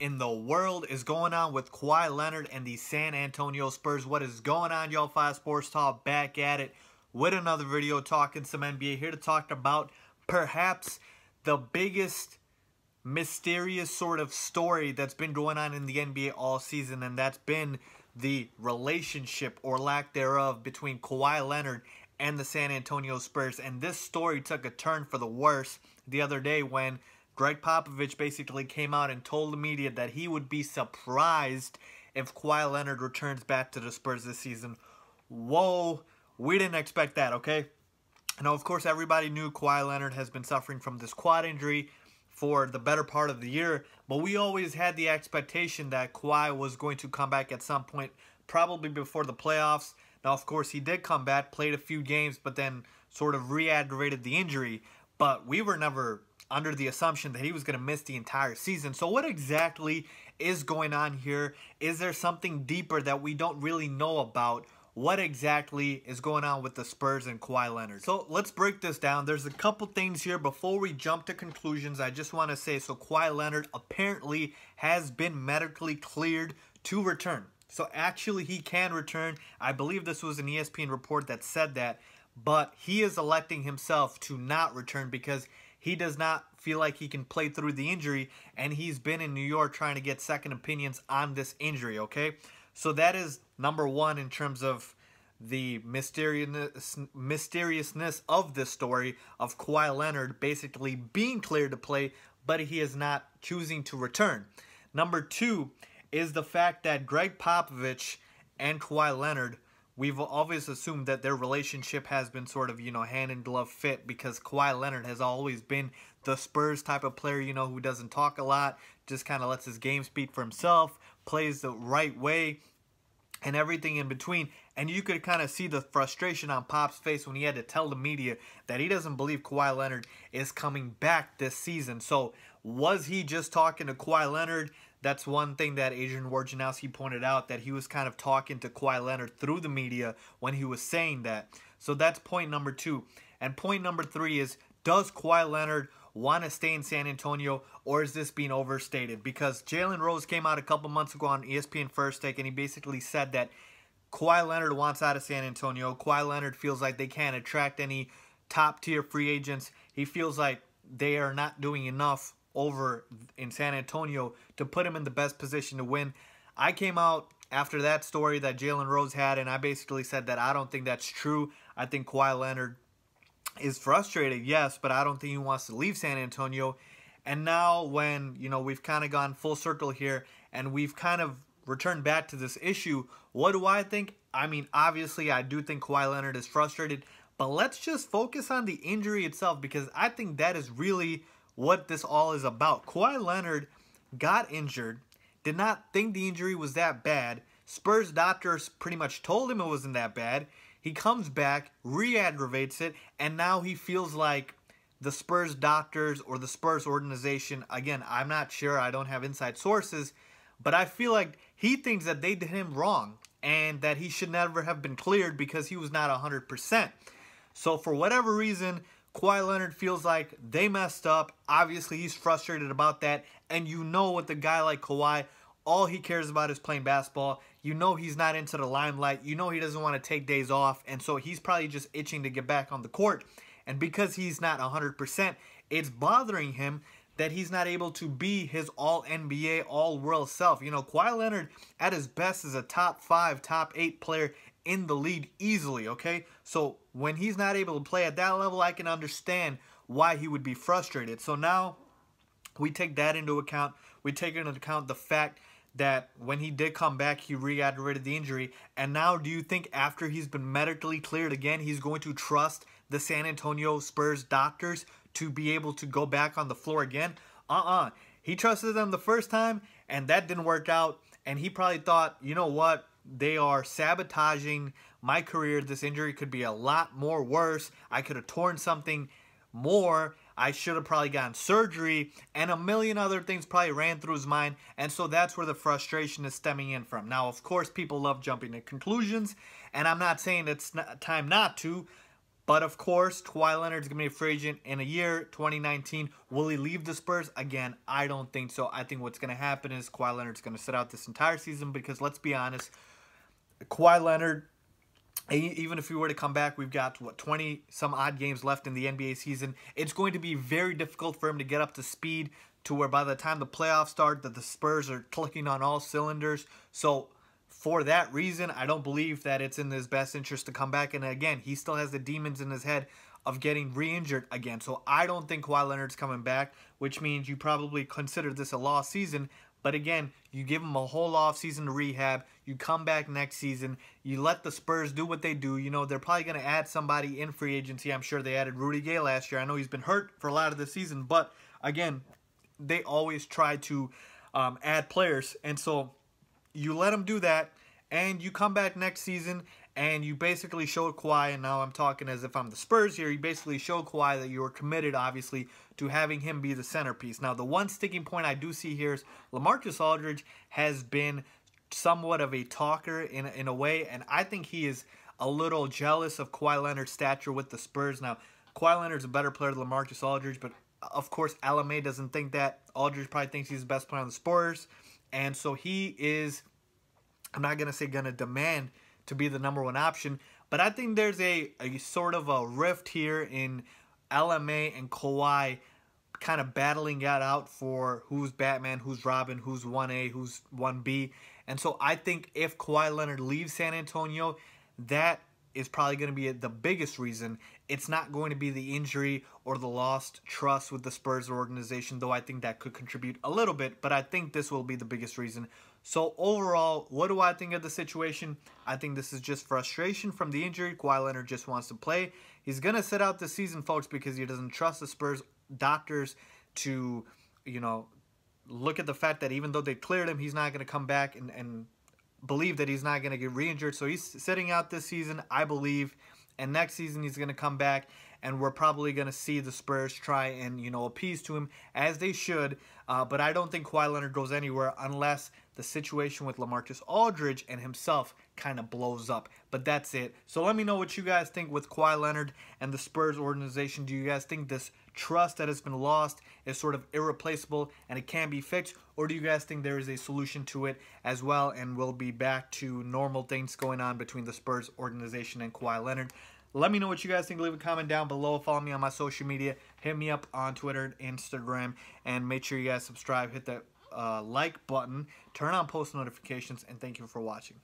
in the world is going on with Kawhi Leonard and the San Antonio Spurs? What is going on, y'all? 5 Sports Talk back at it with another video talking some NBA. Here to talk about perhaps the biggest mysterious sort of story that's been going on in the NBA all season, and that's been the relationship or lack thereof between Kawhi Leonard and the San Antonio Spurs. And this story took a turn for the worse the other day when Greg Popovich basically came out and told the media that he would be surprised if Kawhi Leonard returns back to the Spurs this season. Whoa, we didn't expect that, okay? Now, of course, everybody knew Kawhi Leonard has been suffering from this quad injury for the better part of the year, but we always had the expectation that Kawhi was going to come back at some point, probably before the playoffs. Now, of course, he did come back, played a few games, but then sort of re-aggravated the injury. But we were never under the assumption that he was going to miss the entire season. So what exactly is going on here? Is there something deeper that we don't really know about? What exactly is going on with the Spurs and Kawhi Leonard? So let's break this down. There's a couple things here before we jump to conclusions. I just want to say, so Kawhi Leonard apparently has been medically cleared to return. So actually he can return. I believe this was an ESPN report that said that, but he is electing himself to not return because he does not feel like he can play through the injury, and he's been in New York trying to get second opinions on this injury, okay? So that is number one in terms of the mysteriousness of this story of Kawhi Leonard basically being cleared to play, but he is not choosing to return. Number two is the fact that Greg Popovich and Kawhi Leonard, we've always assumed that their relationship has been sort of, hand-in-glove fit because Kawhi Leonard has always been the Spurs type of player, who doesn't talk a lot, just kind of lets his game speak for himself, plays the right way, and everything in between. And you could kind of see the frustration on Pop's face when he had to tell the media that he doesn't believe Kawhi Leonard is coming back this season. So was he just talking to Kawhi Leonard? That's one thing that Adrian Wojnarowski pointed out, that he was kind of talking to Kawhi Leonard through the media when he was saying that. So that's point number two. And point number three is, does Kawhi Leonard want to stay in San Antonio, or is this being overstated? Because Jalen Rose came out a couple months ago on ESPN First Take, and he basically said that Kawhi Leonard wants out of San Antonio. Kawhi Leonard feels like they can't attract any top-tier free agents. He feels like they are not doing enough over in San Antonio to put him in the best position to win. I came out after that story that Jalen Rose had, and I basically said that I don't think that's true. I think Kawhi Leonard is frustrated, yes, but I don't think he wants to leave San Antonio. And now when, we've kind of gone full circle here and we've kind of returned back to this issue, what do I think? I mean, obviously, I do think Kawhi Leonard is frustrated, but let's just focus on the injury itself, because I think that is really what this all is about. Kawhi Leonard got injured, did not think the injury was that bad. Spurs doctors pretty much told him it wasn't that bad. He comes back, re-aggravates it, and now he feels like the Spurs doctors or the Spurs organization, again, I'm not sure, I don't have inside sources, but I feel like he thinks that they did him wrong and that he should never have been cleared because he was not 100%. So for whatever reason, Kawhi Leonard feels like they messed up. Obviously, he's frustrated about that. And with a guy like Kawhi, all he cares about is playing basketball. He's not into the limelight. He doesn't want to take days off. And so he's probably just itching to get back on the court. And because he's not 100%, it's bothering him that he's not able to be his all-NBA, all-world self. Kawhi Leonard at his best is a top 5, top 8 player in the league easily, okay? So when he's not able to play at that level, I can understand why he would be frustrated. So now we take that into account. We take into account the fact that when he did come back, he re-aggravated the injury. And now do you think after he's been medically cleared again, he's going to trust the San Antonio Spurs doctors to be able to go back on the floor again? He trusted them the first time, and that didn't work out. And he probably thought, you know what? They are sabotaging my career. This injury could be a lot more worse. I could have torn something more. I should have probably gotten surgery, and a million other things probably ran through his mind. And so that's where the frustration is stemming in from. Now, of course, people love jumping to conclusions, and I'm not saying it's not time not to, But of course, Kawhi Leonard's going to be a free agent in a year, 2019. Will he leave the Spurs? Again, I don't think so. I think what's going to happen is Kawhi Leonard's going to sit out this entire season because let's be honest, Kawhi Leonard, even if he were to come back, we've got, 20 some odd games left in the NBA season. It's going to be very difficult for him to get up to speed to where by the time the playoffs start that the Spurs are clicking on all cylinders. So for that reason, I don't believe that it's in his best interest to come back. And again, he still has the demons in his head of getting re-injured again. So I don't think Kawhi Leonard's coming back, which means you probably consider this a lost season. But again, you give him a whole off season to rehab. You come back next season. You let the Spurs do what they do. You know, they're probably going to add somebody in free agency. I'm sure they added Rudy Gay last year. I know he's been hurt for a lot of the season. But again, they always try to add players. And so you let him do that, and you come back next season, and you basically showed Kawhi, and now I'm talking as if I'm the Spurs here, you basically showed Kawhi that you were committed, obviously, to having him be the centerpiece. Now, the one sticking point I do see here is LaMarcus Aldridge has been somewhat of a talker in a way, and I think he is a little jealous of Kawhi Leonard's stature with the Spurs. Now, Kawhi Leonard's a better player than LaMarcus Aldridge, but of course, LMA doesn't think that. Aldridge probably thinks he's the best player on the Spurs. And so he is, I'm not going to say going to demand to be the #1 option, but I think there's a sort of a rift here in LMA and Kawhi kind of battling it out for who's Batman, who's Robin, who's 1A, who's 1B. And so I think if Kawhi Leonard leaves San Antonio, that is probably going to be the biggest reason. It's not going to be the injury or the lost trust with the Spurs organization, though I think that could contribute a little bit, but I think this will be the biggest reason. So overall, what do I think of the situation? I think this is just frustration from the injury. Kawhi Leonard just wants to play. He's going to sit out this season, folks, because he doesn't trust the Spurs doctors to, you know, look at the fact that even though they cleared him, he's not going to come back and believe that he's not going to get re-injured. So he's sitting out this season, I believe, and next season he's going to come back, and we're probably going to see the Spurs try and, you know, appease to him, as they should. But I don't think Kawhi Leonard goes anywhere unless the situation with LaMarcus Aldridge and himself kind of blows up. But that's it. So let me know what you guys think with Kawhi Leonard and the Spurs organization. Do you guys think this trust that has been lost is sort of irreplaceable and it can be fixed? Or do you guys think there is a solution to it as well and we'll be back to normal things going on between the Spurs organization and Kawhi Leonard? Let me know what you guys think. Leave a comment down below. Follow me on my social media. Hit me up on Twitter and Instagram. And make sure you guys subscribe. Hit that like button. Turn on post notifications. And thank you for watching.